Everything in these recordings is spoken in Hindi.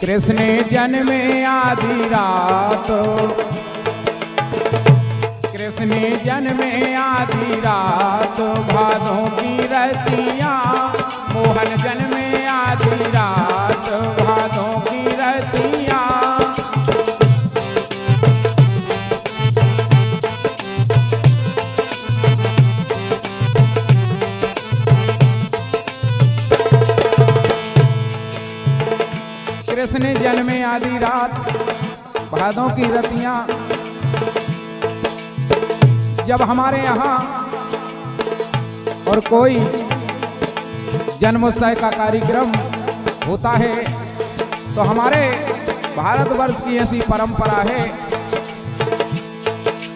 कृष्ण जन्मे आधी रात, कृष्ण जन्मे आधी रात, भादों की रतियाँ। मोहन जन्मे आधी रात, भादों की रतियाँ। कृष्ण जन्मे आधी रात, भादों की रतियाँ। जब हमारे यहाँ और कोई जन्मोत्सव का कार्यक्रम होता है तो हमारे भारतवर्ष की ऐसी परंपरा है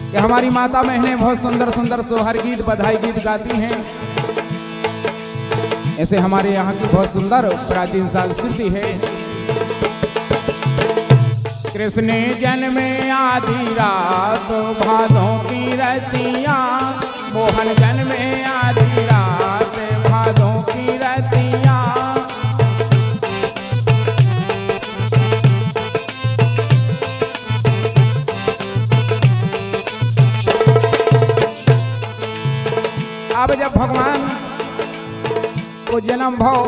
कि हमारी माता बहनें बहुत सुंदर सुंदर सोहर गीत बधाई गीत गाती हैं। ऐसे हमारे यहाँ की बहुत सुंदर प्राचीन संस्कृति है। कृष्ण जन्मे आधी रात, भादों की रतियाँ। मोहन जन्मे आधी रात, भादों की रतियाँ। अब जब भगवान को जन्म भव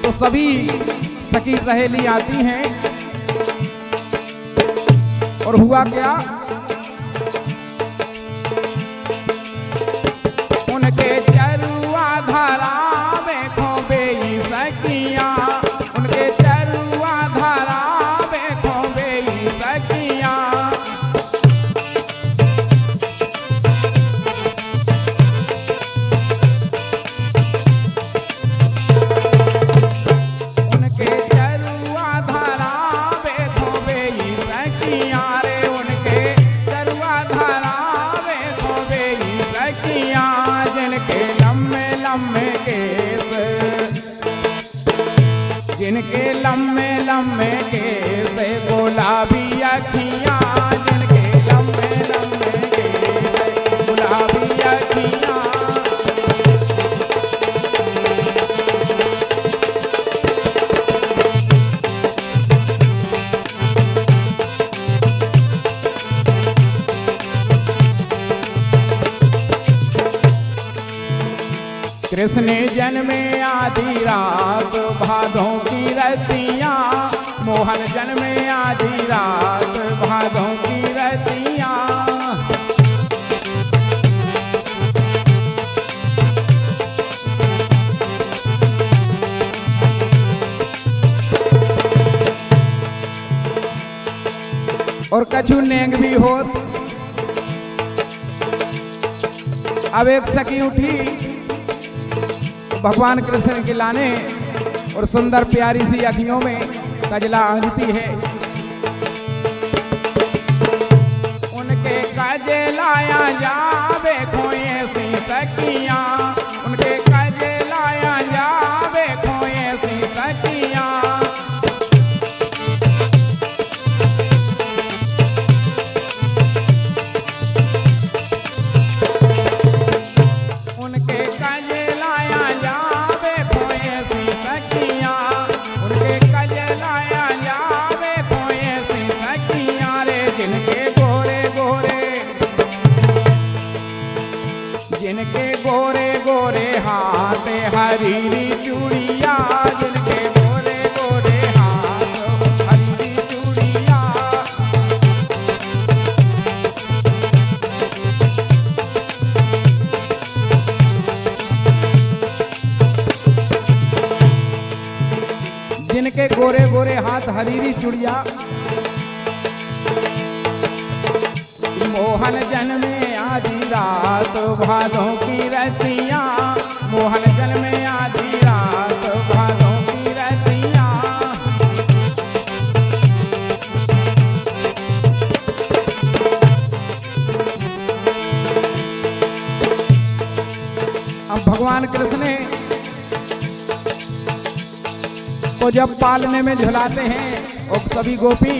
तो सभी सखी सहेली आती हैं और हुआ क्या, उनके चरुआ धारा में खोबे सखियां, उनके चरुआ धारा में खोबे सखियां। जिनके लम्बे लम्बे केस, गुलाबी अखियाँ। जिनके लम्बे लम्बे केस, गुलाबी अखियाँ। कृष्ण जन्मे आधी रात, भादों की रतियाँ। मोहन जन्मे आधी रात, भादों की रतियाँ। और कछु नेंग भी होत। अब एक सखी उठी भगवान कृष्ण के लाने और सुंदर प्यारी सी अखियों में कजला आंजती है। उनके कजलाया जावे खोए सी सखियाँ, उनके कजलाया जावे खोए सी सखियाँ। जिनके गोरे गोरे हाथ, हरीरी चूड़िया। जिनके गोरे गोरे हाथ, हरीरी चूड़िया। जिनके गोरे गोरे हाथ, हरीरी चूड़िया। मोहन जन्मे आधी रात, भादों की रतियाँ। मोहन जन्मे आधी रात, भादों की रतियाँ। अब भगवान कृष्ण को जब पालने में झुलाते हैं और सभी गोपी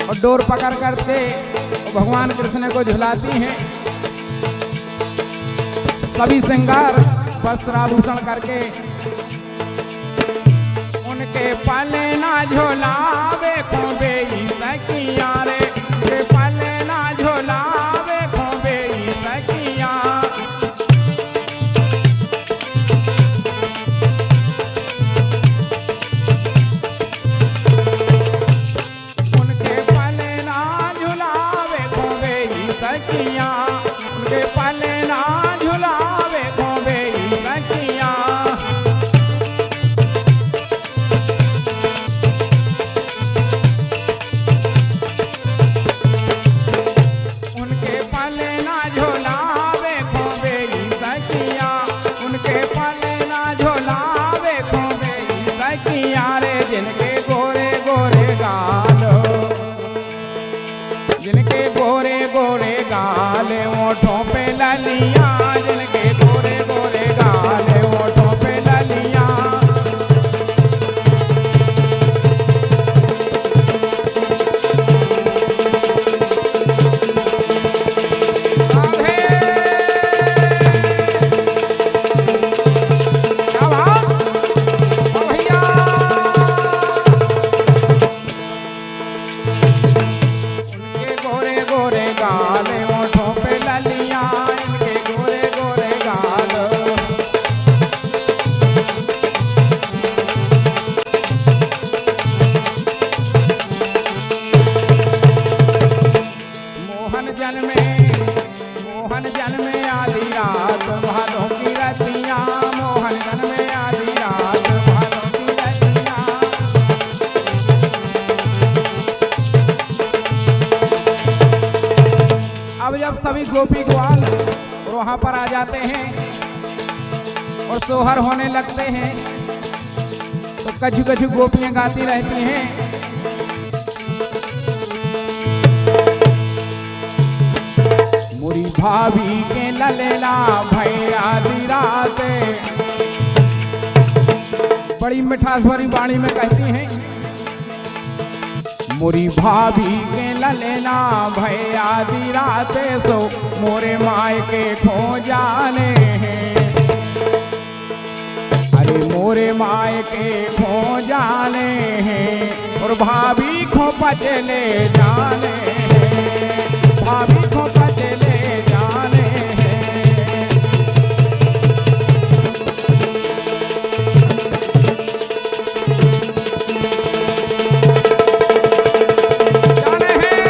और डोर पकड़ करके भगवान कृष्ण को झुलाती हैं। सभी श्रृंगार वस्त्र आभूषण करके उनके पले ना झोलावे खोबे ई सखिया रे, उनके पले ना झोलावे खोबे ई सखिया। उनके पले ना झुलावे खोबे ई सखिया, उनके पले ना झुलावे खोबे ई सखिया। उनके पले ना झोलावे खोबे ई सखिया, उनके पले ना झोलावे खोबे ई सखिया रे। जिनके गोरे गोरे गाल, जिनके गोरे गोरे गाल ओठों पे ललिया, जिनके गोरे गोरे गाल ओठों पे ललिया। राधे क्या बात ओ भैया। उनके गोरे गोरे गाल ओठों पे ललिया, इनके गोरे गोरे गाल। मोहन जन्मे आधी रात भादों की रतिया, मोहन जन्मे आधी रात भादों की रतिया। अब जब सभी गोपी ग्वाल और वहां पर आ जाते हैं और सोहर होने लगते हैं, तो कछु कछु गोपियां गाती रहती हैं। मोरी भाभी के ललेला भैया आधी रात, बड़ी मिठास भरी वाणी में कहती हैं। मोरी भाभी के ललेला भैया आधी रात, सो मोरे माय के खो जाने हैं। अरे मोरे माय के खो जाने हैं और भाभी खो पचले जाने हैं, भाभी खो पचले जाने हैं। जाने हैं।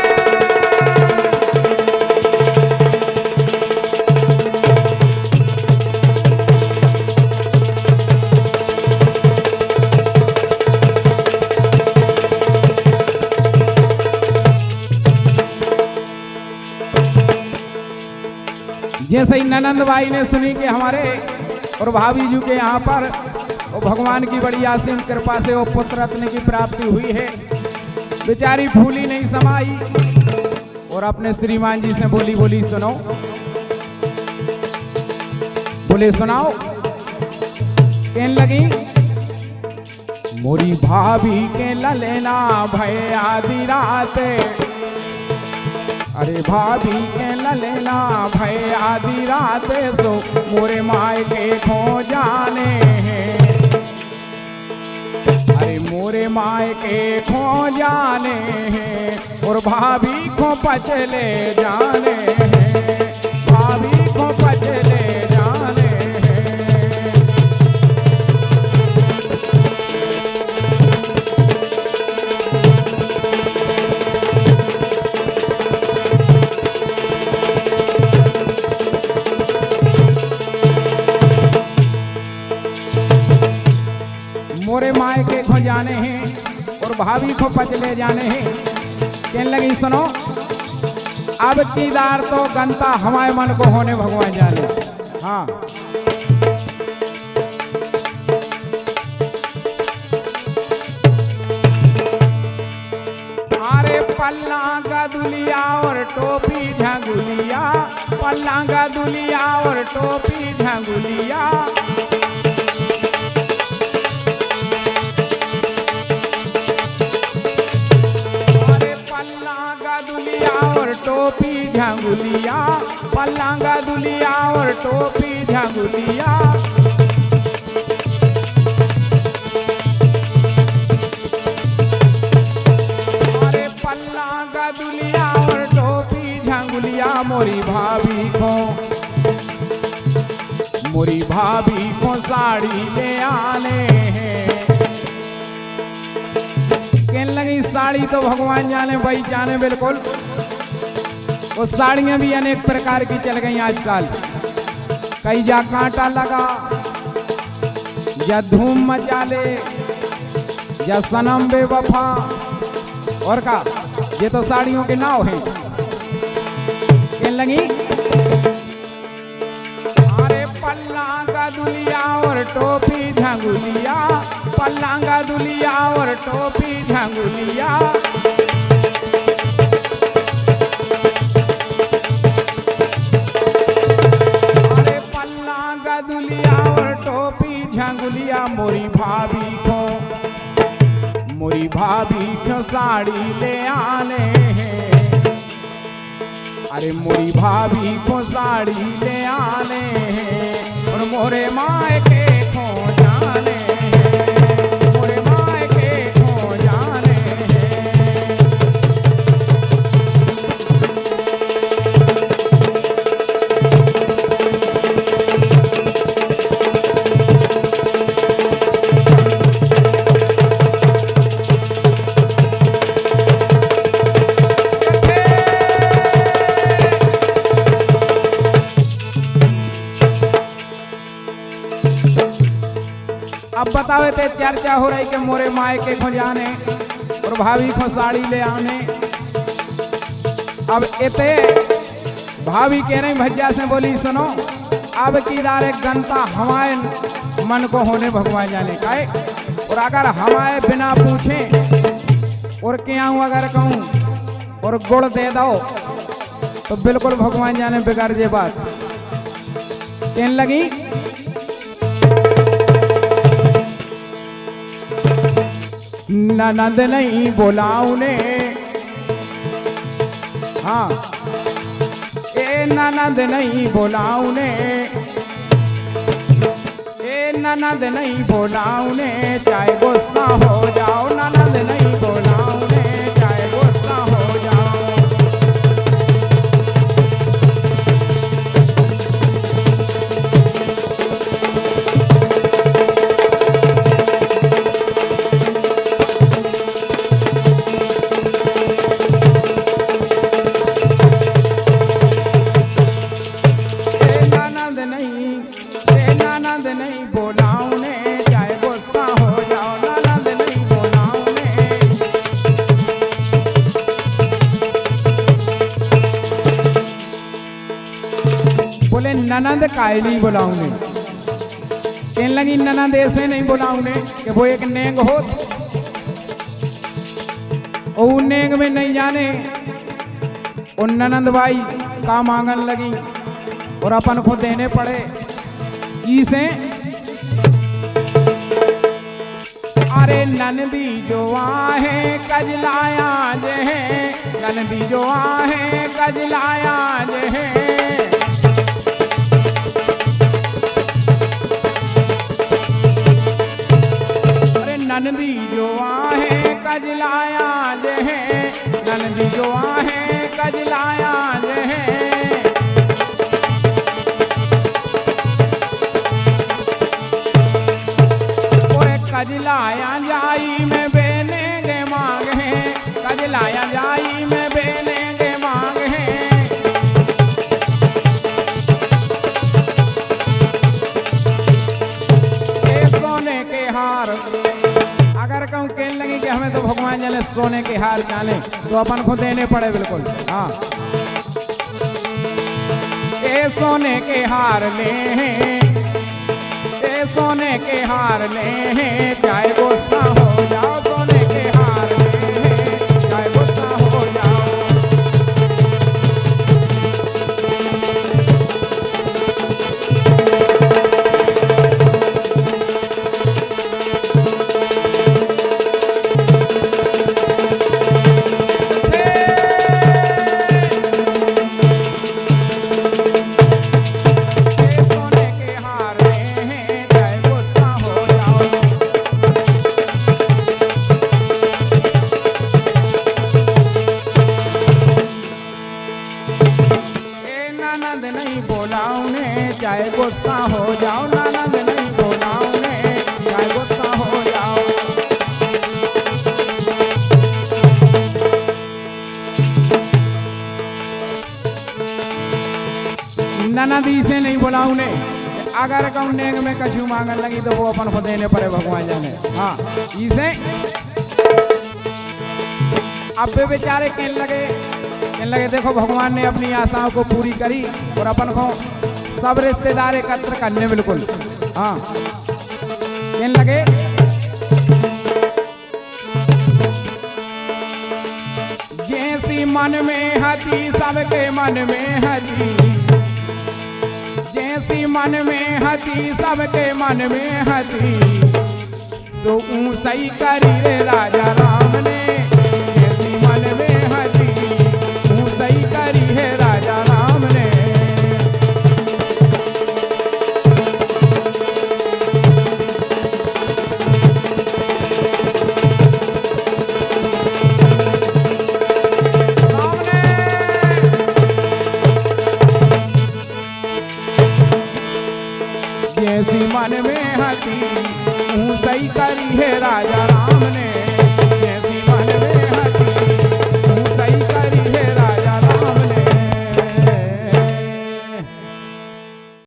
जैसे ही ननंद बाई ने सुनी कि हमारे और भाभी जी के यहाँ पर वो भगवान की बड़ी असीम कृपा से वो पुत्र रत्न की प्राप्ति हुई है, बेचारी फूली नहीं समाई और अपने श्रीमान जी से बोली बोली सुनो, बोले सुनाओ। कहने लगी मोरी भाभी के ललेला भय आधी रात, अरे भाभी के ललेला भय आधी रात, सो मोरे माय के खो जाने हैं। अरे मोरे माय के खो जाने हैं और भाभी को पचले जाने हैं, भाभी को पचले जाने हैं। मोरे माय के खो जाने हैं और भाभी को पचले जाने हैं। कहने लगी सुनो, अब कीदार तो गंता हमारे मन को होने भगवान जाने। हाँ अरे पल्ला का दुलिया और टोपी झंगुलिया, पल्ला का दुलिया और टोपी झंगुलिया। और टोपी झंगुलिया, पल्लांगा दुलिया और टोपी झंगुलिया। गुलिया मोरी भाभी को साड़ी ले आने हैं। कहने लगी साड़ी तो भगवान जाने भाई जाने बिल्कुल। वो साड़ियां भी अनेक प्रकार की चल गई आजकल। कई जा कांटा लगा, या धूम मचा ले, या सनम बेवफा, और का ये तो साड़ियों के नाव हैं। कहने लगी अरे पल्लांगा दुलिया और टोपी झंगुलिया, पल्लांगा दुलिया और टोपी झंगुलिया। अरे पल्लांगा दुलिया और टोपी झंगुलिया मोरी भाभी को साड़ी ले आने हैं। अरे मोरी भाभी को साड़ी ले आने हैं और मोरे मायके को जाने हैं, मोरे मायके को जाने हैं। अब बतावे ते चर्चा हो रही कि मोरे मायके को जाने और भाभी को साड़ी ले आने। अब इते भाभी कह रही भज्जा से बोली सुनो अब की दारे गंता हमारे मन को होने भगवान जाने का है। और अगर हमारे बिना पूछे और क्या हूँ अगर कहूँ और गुड़ दे दो तो बिल्कुल भगवान जाने बिगड़ जे बात। कहने लगी ननद नहीं बोलाऊने, हाँ ए ननद नहीं बोलाऊने, ए ननद नहीं बोलाऊने, चाहे गुस्सा हो जाओ ननद नहीं बोलाऊने, चाहे गुस्सा हो जाओ। बोले ननंद काहे नहीं बुलाऊंगे। कहने लगी ननंद ऐसे नहीं बुलाऊंगे कि वो एक नेंग हो और नेंग में नहीं जाने। और ननंद भाई का मांगन लगी और अपन को देने पड़े इसे। अरे ननदी जो आहे कजलाया जे है, ननदी जो आहे कजलाया जे है। ननदी जो आहे कजलाया जे है, ननदी जो आहे कजलाया जे है। ओए कजलाया जाई में बेने गे मांग है, कजलाया जाई में बेने गे मांग है। ए सोने के हार अगर कहूँ कहने लगी कि हमें तो भगवान जाने सोने के हार जाने तो अपन को देने पड़े बिल्कुल। हाँ ए सोने के हार ले हैं, ए सोने के हार ले हैं, चाहे गुस्सा हो जाओ सोने के हार ले हैं, चाहे गुस्सा हो जाओ। बोलाऊं ने चाहे गुस्सा हो जाओ, ननद नहीं बोलाऊं ने चाहे गुस्सा हो जाओ। ननदी से नहीं बोलाऊं ने, अगर कहूँ नेग में कछु मांगन लगी तो वो अपन को देने पड़े भगवान जाने। हाँ इसे अब वे बेचारे कहने लगे देखो भगवान ने अपनी आशाओं को पूरी करी और अपन को सब रिश्तेदार एकत्र करने बिल्कुल। हाँ कहने लगे जैसी मन में हती सबके मन में हती, जैसी मन में हती सबके मन में हती, तो सही करी रे राजा राम ने। जैसी मन में हती सही करी है राजा राम ने। जैसी मन में हती सही करी है राजा राम ने।